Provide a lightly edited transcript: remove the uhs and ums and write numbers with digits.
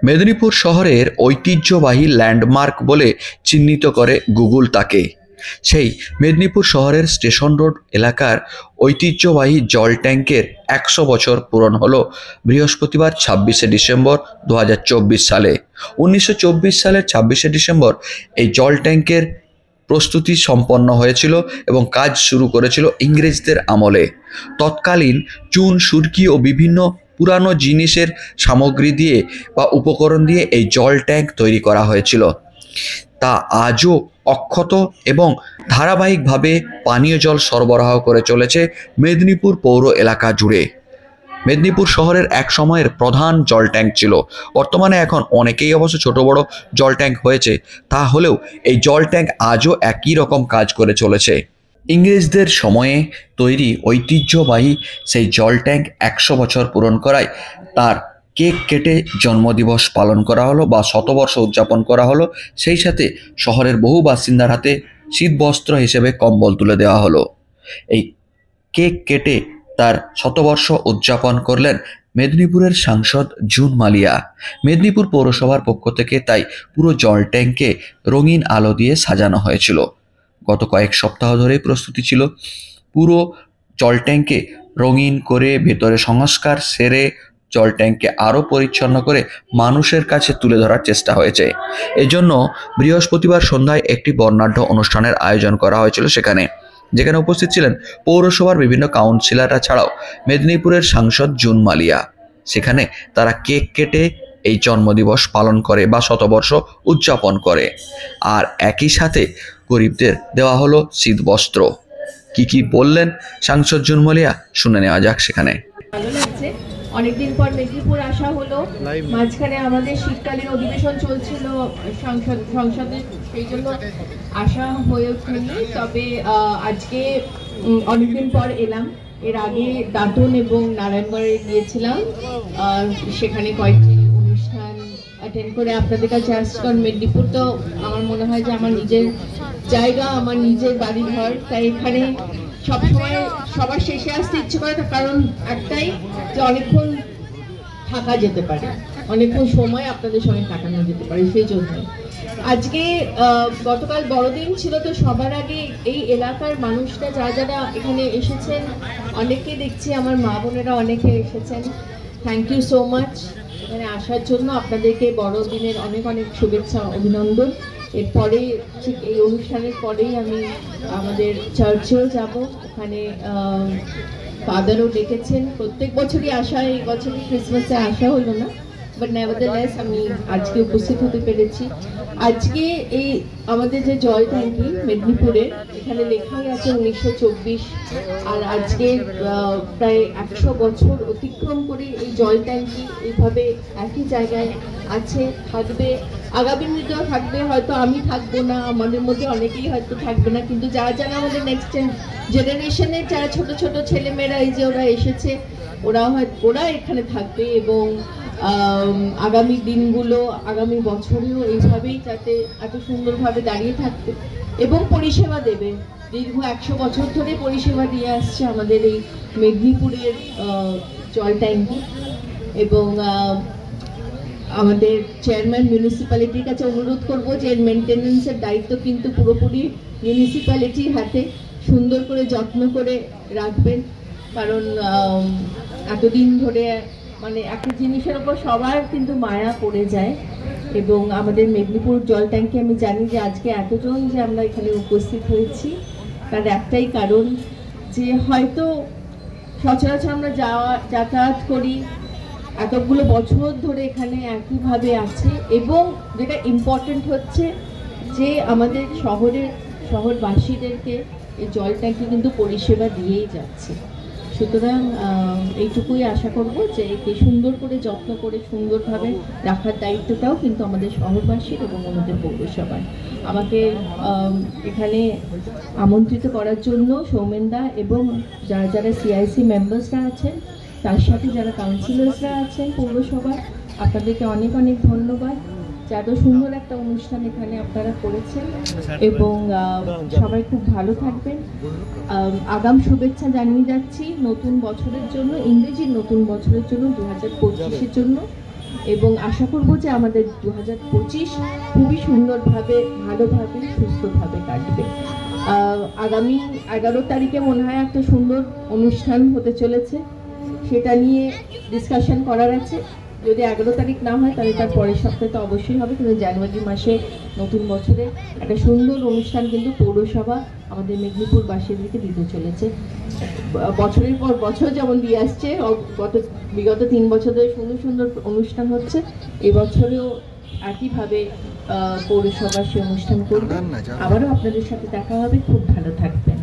মেদিনীপুর শহরের ঐতিহ্যবাহী ল্যান্ডমার্ক বলে চিহ্নিত করে গুগল তাকে। সেই মেদিনীপুর শহরের স্টেশন রোড এলাকার ঐতিহ্যবাহী জল ট্যাঙ্কের ১০০ বছর পূরণ হলো বৃহস্পতিবার ২৬শে ডিসেম্বর ২০২৪ সালে। ১৯২৪ সালের ২৬শে ডিসেম্বর এই জল ট্যাঙ্কের প্রস্তুতি সম্পন্ন হয়েছিল এবং কাজ শুরু করেছিল ইংরেজদের আমলে। তৎকালীন চুন, সুরকি ও বিভিন্ন পুরানো জিনিসের সামগ্রী দিয়ে বা উপকরণ দিয়ে এই জল ট্যাঙ্ক তৈরি করা হয়েছিল। তা আজও অক্ষত এবং ধারাবাহিকভাবে পানীয় জল সরবরাহ করে চলেছে মেদিনীপুর পৌর এলাকা জুড়ে। মেদিনীপুর শহরের এক সময়ের প্রধান জল ট্যাঙ্ক ছিল। বর্তমানে এখন অনেকেই অবশ্য ছোট বড় জল ট্যাঙ্ক হয়েছে, তা হলেও এই জল ট্যাঙ্ক আজও একই রকম কাজ করে চলেছে। ইংরেজদের সময়ে তৈরি ঐতিহ্যবাহী সেই জল ট্যাঙ্ক ১০০ বছর পূরণ করায় তার কেক কেটে জন্মদিবস পালন করা হলো বা শতবর্ষ উদযাপন করা হলো। সেই সাথে শহরের বহু বাসিন্দার হাতে শীতবস্ত্র হিসেবে কম্বল তুলে দেওয়া হলো। এই কেক কেটে তার শতবর্ষ উদযাপন করলেন মেদিনীপুরের সাংসদ জুন মালিয়া। মেদিনীপুর পৌরসভার পক্ষ থেকে তাই পুরো জল ট্যাঙ্কে রঙিন আলো দিয়ে সাজানো হয়েছিল। গত কয়েক সপ্তাহ ধরেই প্রস্তুতি ছিল। পুরো জল ট্যাঙ্কে রঙিন করে ভেতরে সংস্কার সেরে জল ট্যাঙ্ককে আরও পরিচ্ছন্ন করে মানুষের কাছে তুলে ধরার চেষ্টা হয়েছে। এজন্য বৃহস্পতিবার সন্ধ্যায় একটি বর্ণাঢ্য অনুষ্ঠানের আয়োজন করা হয়েছিল যেখানে উপস্থিত ছিলেন পৌরসভার বিভিন্ন কাউন্সিলররা ছাড়াও মেদিনীপুরের সাংসদ জুন মালিয়া। সেখানে তারা কেক কেটে এই জন্মদিবস পালন করে বা শতবর্ষ উদযাপন করে। আর একই সাথে গরিবদের দেওয়া হলো শীতবস্ত্র। কি বললেন সাংসদ জুন মালিয়া, শুনে নেওয়া যাক সেখানে। ভালো লাগছে, অনেকদিন পর মেদিনীপুর আসা হলো। মাঝখানে আমাদের শীতকালীন অধিবেশন চলছিল সংসদে, সেই জন্য আসা হয়ে ওঠেনি। তবে আজকে অনেকদিন পর এলাম। এর আগে দাঁতন এবং নারায়ণগড়ে গিয়েছিলাম, সেখানে কয়েকটি অনুষ্ঠান অ্যাটেন্ড করে আপনাদের কাছে আসছি। কারণ মেদিনীপুর তো আমার মনে হয় যে আমার নিজের জায়গা, আমার নিজের বাড়ি ঘর, তাই এখানে সবসময় সবার শেষে আসতে ইচ্ছে করে, কারণ একটাই যে অনেকক্ষণ থাকা যেতে পারে, অনেকক্ষণ সময় আপনাদের সঙ্গে কাটানো যেতে পারে। সেই জন্য আজকে গতকাল বড়দিন ছিল, তো সবার আগে এই এলাকার মানুষরা যারা এখানে এসেছেন, অনেকে দেখছি আমার মা বোনেরা অনেকে এসেছেন। থ্যাংক ইউ সো মাচ এখানে আসার জন্য। আপনাদেরকে বড়দিনের অনেক অনেক শুভেচ্ছা, অভিনন্দন। এরপরে ঠিক এই অনুষ্ঠানের পরেই আমি আমাদের চার্চেও যাব। ওখানে ফাদারও ডেকেছেন। প্রত্যেক বছরই আসা, এই বছরই ক্রিসমাসে আসা হলো না, বাট নেভারদারলেস আমি আজকে উপস্থিত হতে পেরেছি। আজকে এই আমাদের যে জল ট্যাঙ্কি মেদিনীপুরের, এখানে লেখাই আছে ১৯২৪, আর আজকে প্রায় ১০০ বছর অতিক্রম করে এই জল ট্যাঙ্কি এইভাবে একই জায়গায় আছে, থাকবে, আগামী দিনেও থাকবে। হয়তো আমি থাকবো না, আমাদের মধ্যে অনেকেই হয়তো থাকবে না, কিন্তু যারা আমাদের নেক্সট জেনারেশনের যারা ছোট ছোট ছেলেমেয়েরা, এই যে ওরা এসেছে, ওরা এখানে থাকবে এবং আগামী দিনগুলো, আগামী বছরেও এইভাবেই যাতে এত সুন্দরভাবে দাঁড়িয়ে থাকবে এবং পরিষেবা দেবে। দীর্ঘ ১০০ বছর ধরে পরিষেবা দিয়ে আসছে আমাদের এই মেদিনীপুরের জল ট্যাঙ্কি। এবং আমাদের চেয়ারম্যান মিউনিসিপ্যালিটির কাছে অনুরোধ করব যে মেনটেন্যান্সের দায়িত্ব কিন্তু পুরোপুরি মিউনিসিপ্যালিটির হাতে, সুন্দর করে যত্ন করে রাখবেন। কারণ এতদিন ধরে মানে একটা জিনিসের উপর সবার কিন্তু মায়া পড়ে যায়। এবং আমাদের মেদিনীপুর জল ট্যাঙ্কি আমি জানি যে আজকে এতজন যে আমরা এখানে উপস্থিত হয়েছি, তার একটাই কারণ যে হয়তো সচরাচর আমরা যাতায়াত করি, এতগুলো বছর ধরে এখানে একইভাবে আছে, এবং যেটা ইম্পর্টেন্ট হচ্ছে যে আমাদের শহরবাসীদেরকে এই জল ট্যাঙ্কি কিন্তু পরিষেবা দিয়েই যাচ্ছে। সুতরাং এইটুকুই আশা করব যে একে সুন্দর করে যত্ন করে সুন্দরভাবে রাখার দায়িত্বটাও কিন্তু আমাদের শহরবাসীর এবং আমাদের পৌরসভার। আমাকে এখানে আমন্ত্রিত করার জন্য সৌমেনদা এবং যারা সিআইসি মেম্বার্সরা আছেন, তার সাথে যারা কাউন্সিলর্সরা আছেন পৌরসভার, আপনাদেরকে অনেক অনেক ধন্যবাদ। এত সুন্দর একটা অনুষ্ঠান এখানে আপনারা করেছেন এবং সবাই খুব ভালো থাকবেন। আগাম শুভেচ্ছা জানিয়ে যাচ্ছি নতুন বছরের জন্য, ইংরেজির নতুন বছরের জন্য, 2025-এর জন্য। এবং আশা করব যে আমাদের 2025 খুবই সুন্দরভাবে, ভালোভাবে, সুস্থভাবে কাটবে। আগামী 11 তারিখে মনে হয় একটা সুন্দর অনুষ্ঠান হতে চলেছে, সেটা নিয়ে ডিসকাশন করার আছে। যদি 11 তারিখ না হয় তাহলে তার পরের সপ্তাহে তো অবশ্যই হবে, কিন্তু জানুয়ারি মাসে নতুন বছরে একটা সুন্দর অনুষ্ঠান কিন্তু পৌরসভা আমাদের মেদিনীপুরবাসীদেরকে দিতে চলেছে। বছরের পর বছর যেমন দিয়ে আসছে, বিগত 3 বছর ধরে সুন্দর সুন্দর অনুষ্ঠান হচ্ছে, এবছরেও একইভাবে পৌরসভা সে অনুষ্ঠান করবে। আবারও আপনাদের সাথে দেখা হবে, খুব ভালো থাকবেন।